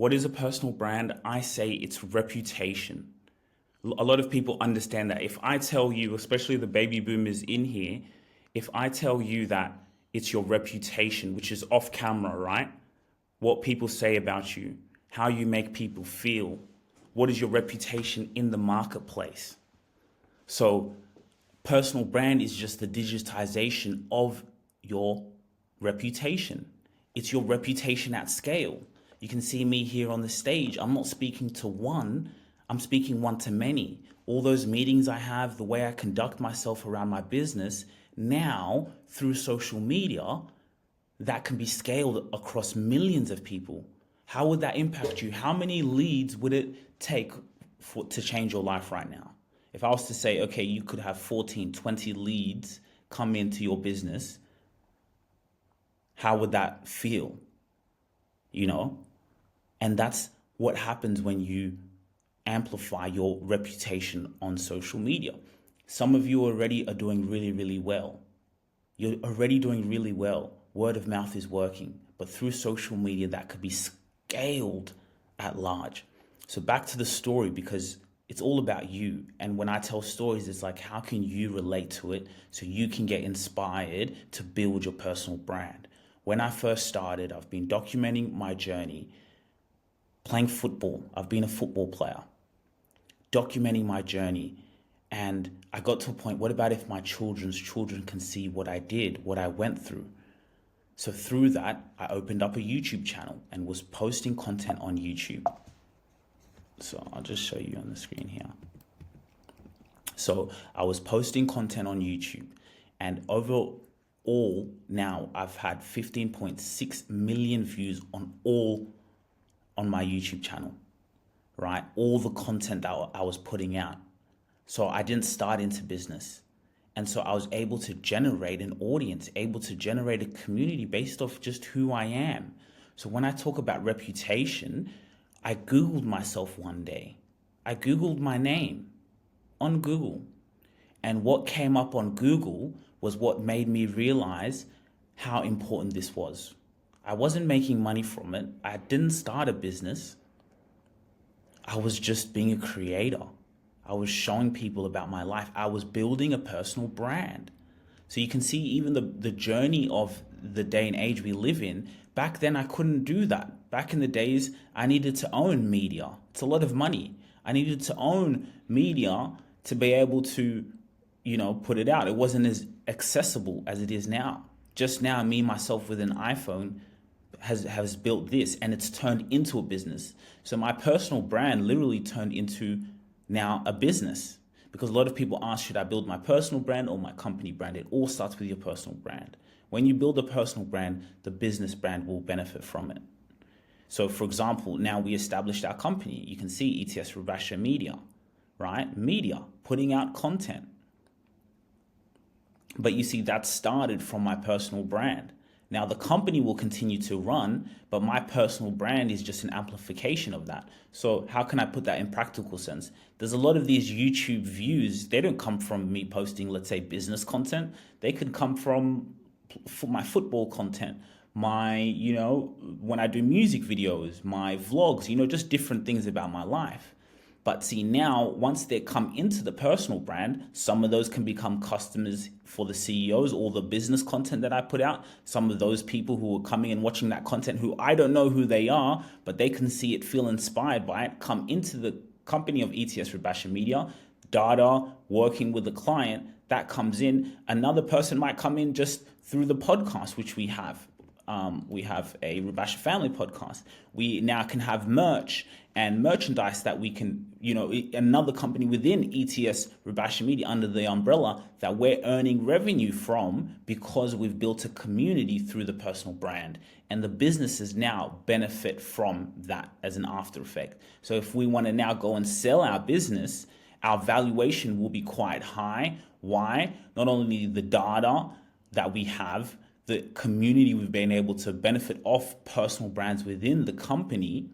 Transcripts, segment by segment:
What is a personal brand? I say it's reputation. A lot of people understand that. If I tell you, especially the baby boomers in here, if I tell you that it's your reputation, which is off camera, right? What people say about you, how you make people feel, what is your reputation in the marketplace? So personal brand is just the digitization of your reputation. It's your reputation at scale. You can see me here on the stage. I'm not speaking to one, I'm speaking one to many. All those meetings I have, the way I conduct myself around my business, now through social media, that can be scaled across millions of people. How would that impact you? How many leads would it take to change your life right now? If I was to say, okay, you could have 14, 20 leads come into your business, how would that feel? You know? And that's what happens when you amplify your reputation on social media. Some of you already are doing really, really well. You're already doing really well. Word of mouth is working, but through social media, that could be scaled at large. So back to the story, because it's all about you. And when I tell stories, it's like, how can you relate to it so you can get inspired to build your personal brand? When I first started, I've been documenting my journey playing football. I've been a football player, documenting my journey. And I got to a point, what about if my children's children can see what I did, what I went through? So through that, I opened up a YouTube channel and was posting content on YouTube. So I'll just show you on the screen here. So I was posting content on YouTube, and overall now I've had 15.6 million views on my YouTube channel, right? All the content that I was putting out. So I didn't start into business. And so I was able to generate an audience, able to generate a community based off just who I am. So when I talk about reputation, I Googled myself one day. I Googled my name on Google. And what came up on Google was what made me realize how important this was. I wasn't making money from it. I didn't start a business. I was just being a creator. I was showing people about my life. I was building a personal brand. So you can see even the journey of the day and age we live in. Back then, I couldn't do that. Back in the days, I needed to own media. It's a lot of money. I needed to own media to be able to, put it out. It wasn't as accessible as it is now. Just now, me, myself with an iPhone has built this, and it's turned into a business. So my personal brand literally turned into now a business, because a lot of people ask, should I build my personal brand or my company brand? It all starts with your personal brand. When you build a personal brand, the business brand will benefit from it. So for example, now we established our company. You can see ETS Rubasha Media, right? Media, putting out content. But you see, that started from my personal brand. Now the company will continue to run, but my personal brand is just an amplification of that. So how can I put that in practical sense? There's a lot of these YouTube views. They don't come from me posting, let's say, business content. They could come from my football content, my, when I do music videos, my vlogs, just different things about my life. But see, now, once they come into the personal brand, some of those can become customers for the CEOs or the business content that I put out. Some of those people who are coming and watching that content, who I don't know who they are, but they can see it, feel inspired by it, come into the company of ETS Rubasha Media, data, working with the client, that comes in. Another person might come in just through the podcast, which we have. We have a Rubasha family podcast. We now can have merch and merchandise that we can, another company within ETS Rubasha Media under the umbrella that we're earning revenue from, because we've built a community through the personal brand, and the businesses now benefit from that as an after effect. So if we want to now go and sell our business, our valuation will be quite high. Why? Not only the data that we have, the community we've been able to benefit off personal brands within the company,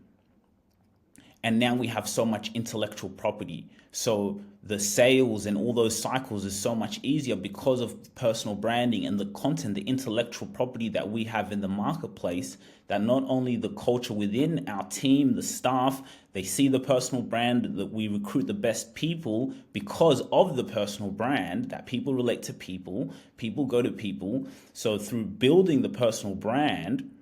And now we have so much intellectual property. So the sales and all those cycles is so much easier because of personal branding and the content, the intellectual property that we have in the marketplace, that not only the culture within our team, the staff, they see the personal brand, that we recruit the best people because of the personal brand, that people relate to people, people go to people. So through building the personal brand,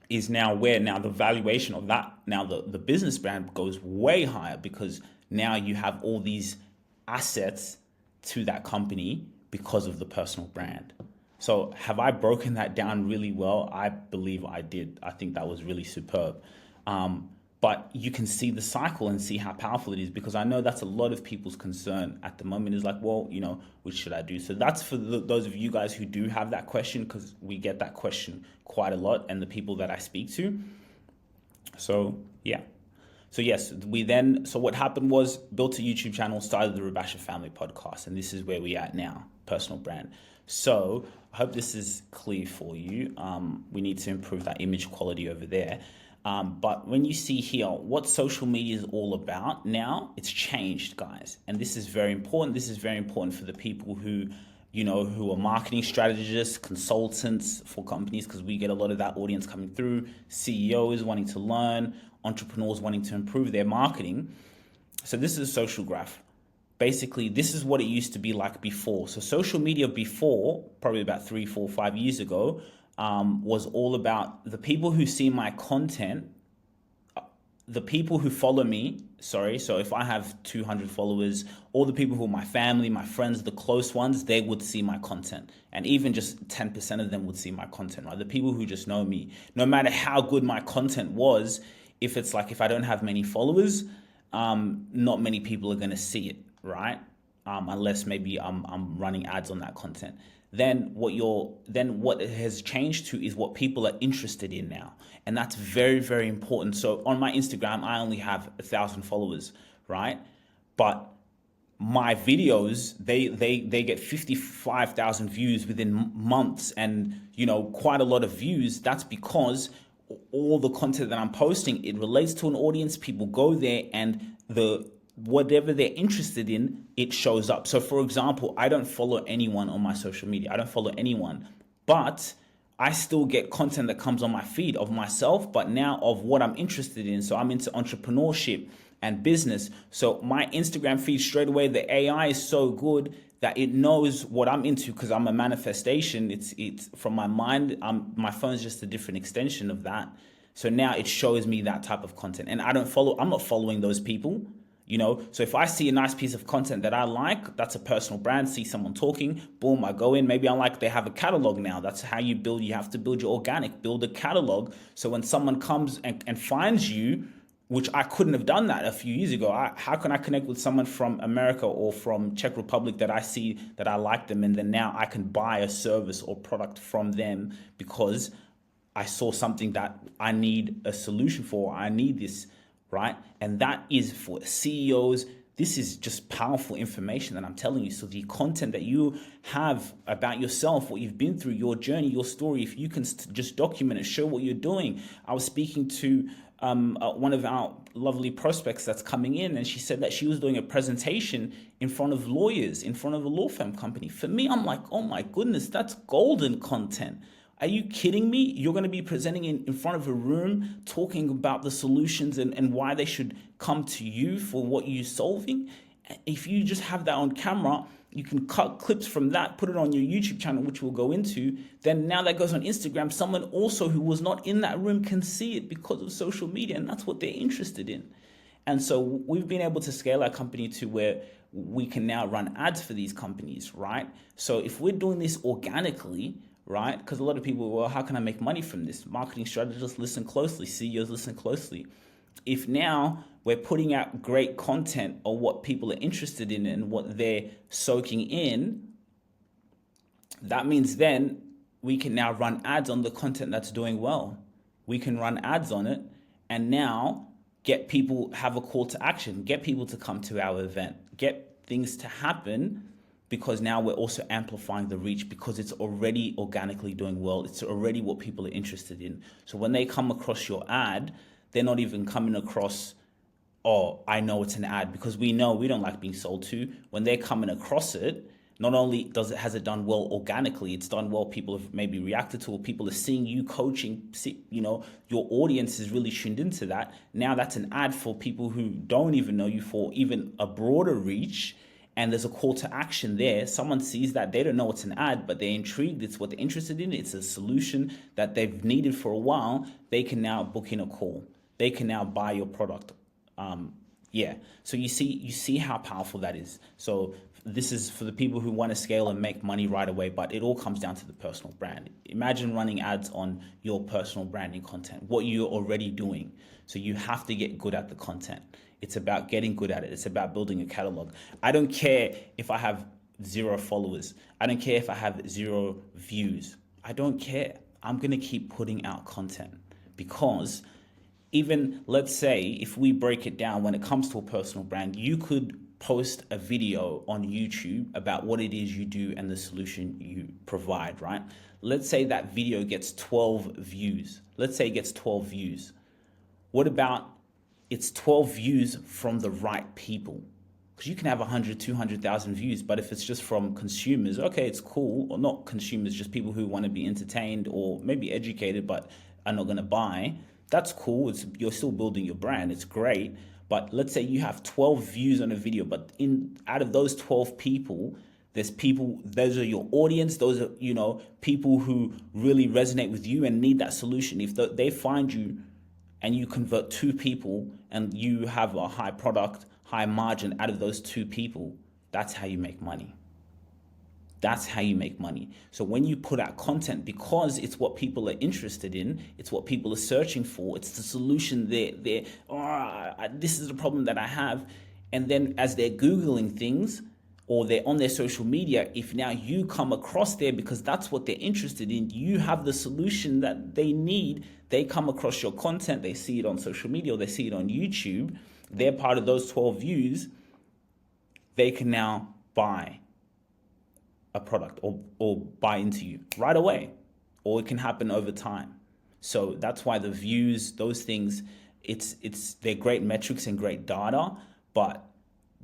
is now where now the valuation of that, now the business brand goes way higher, because now you have all these assets to that company because of the personal brand. So have I broken that down really well? I believe I did. I think that was really superb. But you can see the cycle and see how powerful it is, because I know that's a lot of people's concern at the moment, is like, well, what should I do? So that's for those of you guys who do have that question, because we get that question quite a lot, and the people that I speak to. So yeah. So yes, so what happened was, built a YouTube channel, started the Rubasha Family Podcast, and this is where we at now, personal brand. So I hope this is clear for you. We need to improve that image quality over there. But when you see here what social media is all about now, it's changed, guys. And this is very important. This is very important for the people who, who are marketing strategists, consultants for companies, because we get a lot of that audience coming through, CEOs wanting to learn, entrepreneurs wanting to improve their marketing. So this is a social graph. Basically, this is what it used to be like before. So social media before, probably about 3, 4, 5 years ago, was all about the people who see my content, the people who follow me, so if I have 200 followers, all the people who are my family, my friends, the close ones, they would see my content. And even just 10% of them would see my content, right? The people who just know me, no matter how good my content was, if I don't have many followers, not many people are going to see it, right? Unless maybe I'm running ads on that content. Then what it has changed to is what people are interested in now. And that's very, very important. So on my Instagram, I only have 1,000 followers, right? But my videos, they get 55,000 views within months, and quite a lot of views. That's because all the content that I'm posting, it relates to an audience. People go there, and whatever they're interested in, it shows up. So for example, I don't follow anyone on my social media. I don't follow anyone, but I still get content that comes on my feed of myself, but now of what I'm interested in. So I'm into entrepreneurship and business. So my Instagram feed straight away, the AI is so good that it knows what I'm into, because I'm a manifestation. It's from my mind. My phone's just a different extension of that. So now it shows me that type of content, and I'm not following those people. So if I see a nice piece of content that I like, that's a personal brand, see someone talking, boom, I go in. Maybe they have a catalog now. That's how you build. You have to build your organic, build a catalog. So when someone comes and finds you, which I couldn't have done that a few years ago. How can I connect with someone from America or from Czech Republic that I see that I like them, and then now I can buy a service or product from them because I saw something that I need a solution for. I need this, right? And that is for CEOs. This is just powerful information that I'm telling you. So the content that you have about yourself, what you've been through, your journey, your story, if you can just document it, show what you're doing. I was speaking to one of our lovely prospects that's coming in, and she said that she was doing a presentation in front of lawyers, in front of a law firm company. For me, I'm like, oh my goodness, that's golden content. Are you kidding me? You're going to be presenting in front of a room, talking about the solutions and why they should come to you for what you're solving. If you just have that on camera, you can cut clips from that, put it on your YouTube channel, which we'll go into. Then now that goes on Instagram, someone also who was not in that room can see it because of social media, and that's what they're interested in. And so we've been able to scale our company to where we can now run ads for these companies, right? So if we're doing this organically, right? Because a lot of people, well, how can I make money from this? Marketing strategists, listen closely. CEOs, listen closely. If now we're putting out great content or what people are interested in and what they're soaking in, that means then we can now run ads on the content that's doing well. We can run ads on it and now get people, have a call to action, get people to come to our event, get things to happen, because now we're also amplifying the reach because it's already organically doing well. It's already what people are interested in. So when they come across your ad, they're not even coming across oh, I know it's an ad, because we know we don't like being sold to. When they're coming across it, not only has it done well organically, it's done well. People have maybe reacted to it. People are seeing you coaching. Your audience is really tuned into that. Now that's an ad for people who don't even know you, for even a broader reach. And there's a call to action there. Someone sees that, they don't know it's an ad, but they're intrigued. It's what they're interested in. It's a solution that they've needed for a while. They can now book in a call. They can now buy your product. So you see how powerful that is. So this is for the people who want to scale and make money right away, but it all comes down to the personal brand. Imagine running ads on your personal branding content, what you're already doing. So you have to get good at the content. It's about getting good at it. It's about building a catalog. I don't care if I have 0 followers. I don't care if I have 0 views. I don't care. I'm going to keep putting out content, because even, let's say, if we break it down, when it comes to a personal brand, you could post a video on YouTube about what it is you do and the solution you provide, right? Let's say that video gets 12 views. Let's say it gets 12 views. What about it's 12 views from the right people? Because you can have 100, 200,000 views, but if it's just from consumers, okay, it's cool. Or not consumers, just people who want to be entertained or maybe educated but are not going to buy. That's cool. You're still building your brand. It's great. But let's say you have 12 views on a video, but out of those 12 people, those are your audience. Those are, people who really resonate with you and need that solution. If they find you and you convert 2 people and you have a high product, high margin out of those 2 people, that's how you make money. That's how you make money. So when you put out content, because it's what people are interested in, it's what people are searching for, it's the solution this is the problem that I have. And then as they're Googling things or they're on their social media, if now you come across there because that's what they're interested in, you have the solution that they need, they come across your content, they see it on social media or they see it on YouTube, they're part of those 12 views, they can now buy a product or buy into you right away, or it can happen over time. So that's why the views, those things, they're great metrics and great data, but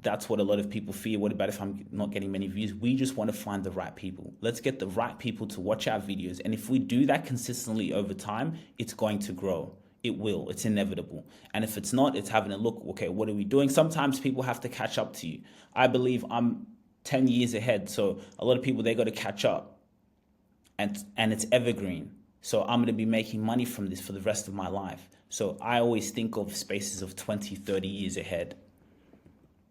that's what a lot of people fear. What about if I'm not getting many views? We just want to find the right people. Let's get the right people to watch our videos. And if we do that consistently over time, it's going to grow. It will. It's inevitable. And if it's not, it's having a look, okay, what are we doing? Sometimes people have to catch up to you. I believe I'm 10 years ahead. So a lot of people, they got to catch up, and it's evergreen. So I'm going to be making money from this for the rest of my life. So I always think of spaces of 20, 30 years ahead.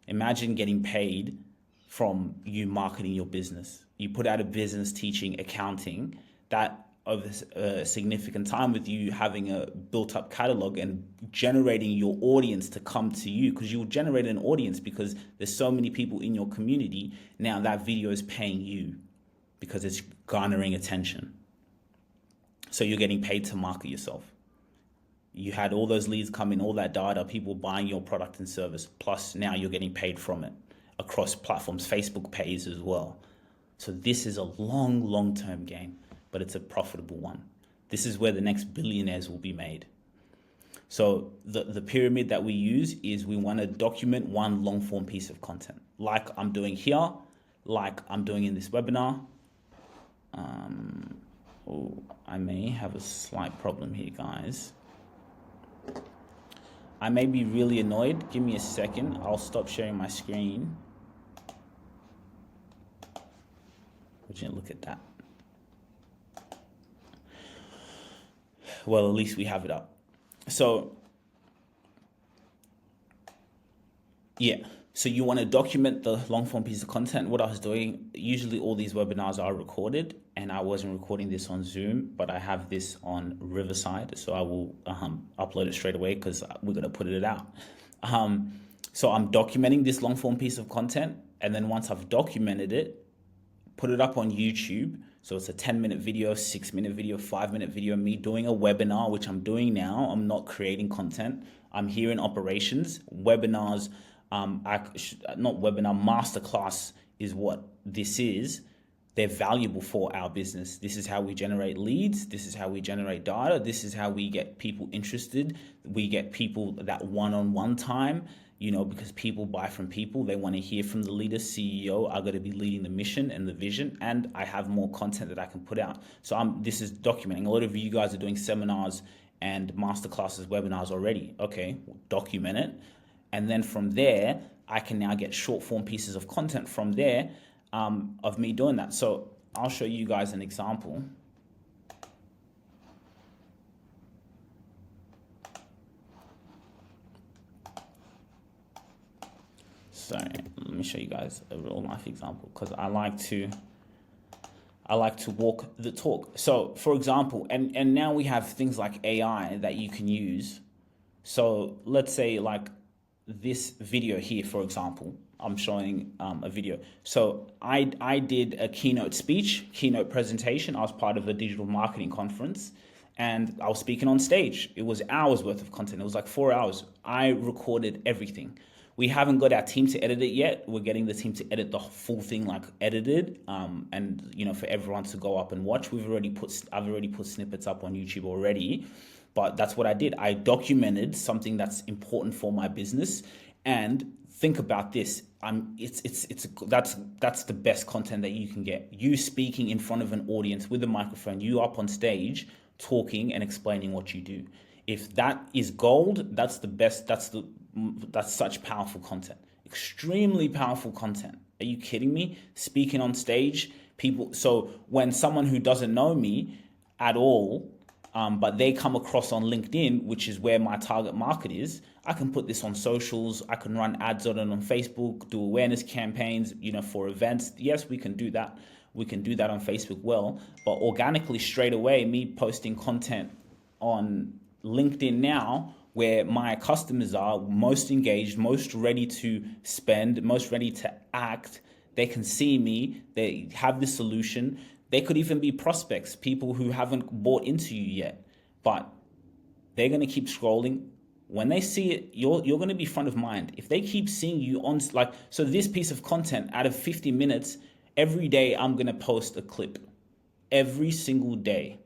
Imagine getting paid from you marketing your business. You put out a business teaching accounting, that over a significant time with you having a built up catalog and generating your audience to come to you, because you will generate an audience because there's so many people in your community. Now that video is paying you because it's garnering attention. So you're getting paid to market yourself. You had all those leads come in, all that data, people buying your product and service, plus now you're getting paid from it across platforms. Facebook pays as well. So this is a long-term game, but it's a profitable one. This is where the next billionaires will be made. So the pyramid that we use is we want to document one long form piece of content, like I'm doing here, like I'm doing in this webinar. I may have a slight problem here, guys. I may be really annoyed. Give me a second. I'll stop sharing my screen. Would you look at that? Well, at least we have it up. So, yeah. So you want to document the long form piece of content. What I was doing, usually all these webinars are recorded, and I wasn't recording this on Zoom, but I have this on Riverside. So I will upload it straight away because we're going to put it out. So I'm documenting this long form piece of content. And then once I've documented it, put it up on YouTube. So it's a 10-minute video, 6-minute video, 5-minute video, me doing a webinar, which I'm doing now. I'm not creating content. I'm here in operations. Webinars, masterclass is what this is. they're valuable for our business. This is how we generate leads. This is how we generate data. This is how we get people interested. We get people that one-on-one time, because people buy from people. They want to hear from the leader, CEO. I got to be leading the mission and the vision, and I have more content that I can put out. So this is documenting. A lot of you guys are doing seminars and masterclasses, webinars already. Okay, document it. And then from there, I can now get short form pieces of content from there of me doing that. So I'll show you guys an example. So let me show you guys a real life example, because I like to walk the talk. So for example, and now we have things like AI that you can use. So let's say like this video here, for example, I'm showing a video. So I did a keynote presentation. I was part of a digital marketing conference, and I was speaking on stage. It was hours worth of content. It was like 4 hours. I recorded everything. We haven't got our team to edit it yet. We're getting the team to edit the full thing, like edited, and for everyone to go up and watch. I've already put snippets up on YouTube already, but that's what I did. I documented something that's important for my business. And think about this. That's the best content that you can get. You speaking in front of an audience with a microphone, you up on stage talking and explaining what you do. If that is gold, that's the best. That's such powerful content. Extremely powerful content. Are you kidding me? Speaking on stage, people. So when someone who doesn't know me at all, but they come across on LinkedIn, which is where my target market is, I can put this on socials. I can run ads on it on Facebook, do awareness campaigns, for events. Yes, we can do that. We can do that on Facebook well, but organically straight away, me posting content on LinkedIn now, where my customers are most engaged, most ready to spend, most ready to act. They can see me. They have the solution. They could even be prospects, people who haven't bought into you yet, but they're going to keep scrolling. When they see it, you're going to be front of mind. If they keep seeing you on, so this piece of content, out of 50 minutes, every day I'm going to post a clip. Every single day.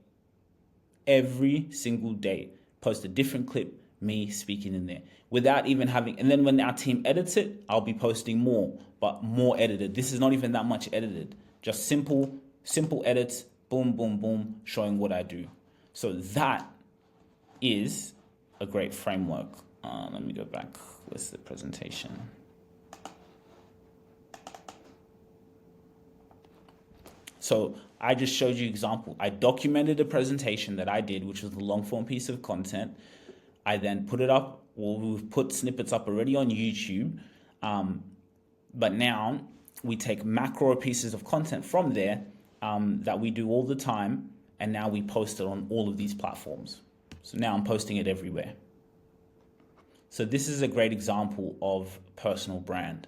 Post a different clip, me speaking in there, without even having, and then when our team edits it, I'll be posting more, but more edited. This is not even that much edited. Just simple edits, boom, boom, boom, showing what I do. So that is a great framework. Let me go back. Where's the presentation? So I just showed you an example. I documented a presentation that I did, which was a long form piece of content. I then put it up. Well, we've put snippets up already on YouTube. But now we take macro pieces of content from there that we do all the time. And now we post it on all of these platforms. So now I'm posting it everywhere. So this is a great example of personal brand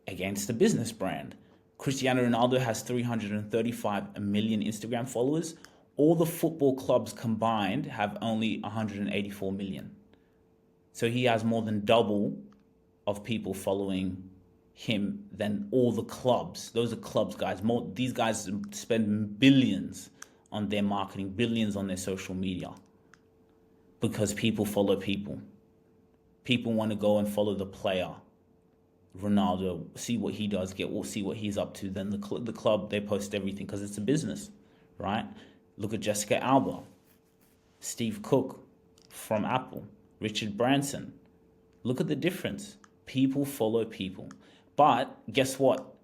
against a business brand. Cristiano Ronaldo has 335 million Instagram followers. All the football clubs combined have only 184 million. So he has more than double of people following him than all the clubs. Those are clubs, guys. These guys spend billions on their marketing, billions on their social media, because people follow people. People want to go and follow the player. Ronaldo, see what he does, see what he's up to. Then the club, they post everything because it's a business, right? Look at Jessica Alba, Steve Cook from Apple, Richard Branson. Look at the difference. People follow people. But guess what?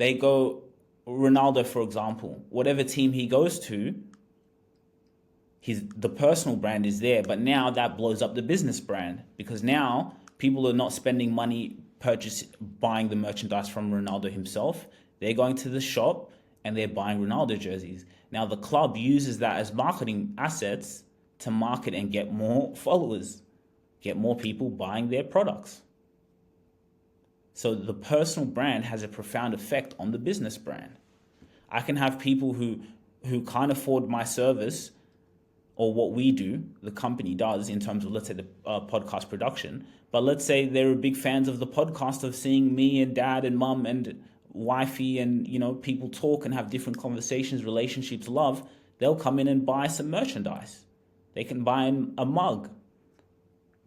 Ronaldo, for example, whatever team he goes to, the personal brand is there, but now that blows up the business brand, because now people are not spending money buying the merchandise from Ronaldo himself. They're going to the shop and they're buying Ronaldo jerseys. Now the club uses that as marketing assets to market and get more followers, get more people buying their products. So the personal brand has a profound effect on the business brand. I can have people who can't afford my service or what we do, the company does in terms of, let's say, the podcast production. But let's say they're big fans of the podcast, of seeing me and dad and mum and wifey and, people talk and have different conversations, relationships, love, they'll come in and buy some merchandise. They can buy a mug.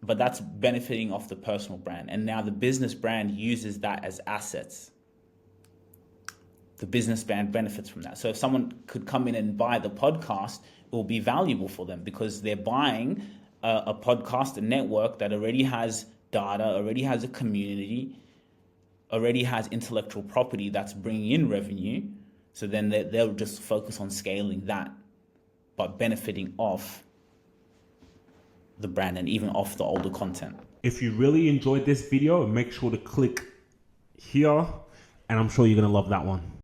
But that's benefiting off the personal brand. And now the business brand uses that as assets. The business brand benefits from that. So if someone could come in and buy the podcast, it will be valuable for them because they're buying a podcast, a network that already has data, already has a community, already has intellectual property that's bringing in revenue. So then they'll just focus on scaling that, but benefiting off the brand and even off the older content. If you really enjoyed this video, make sure to click here, and I'm sure you're going to love that one.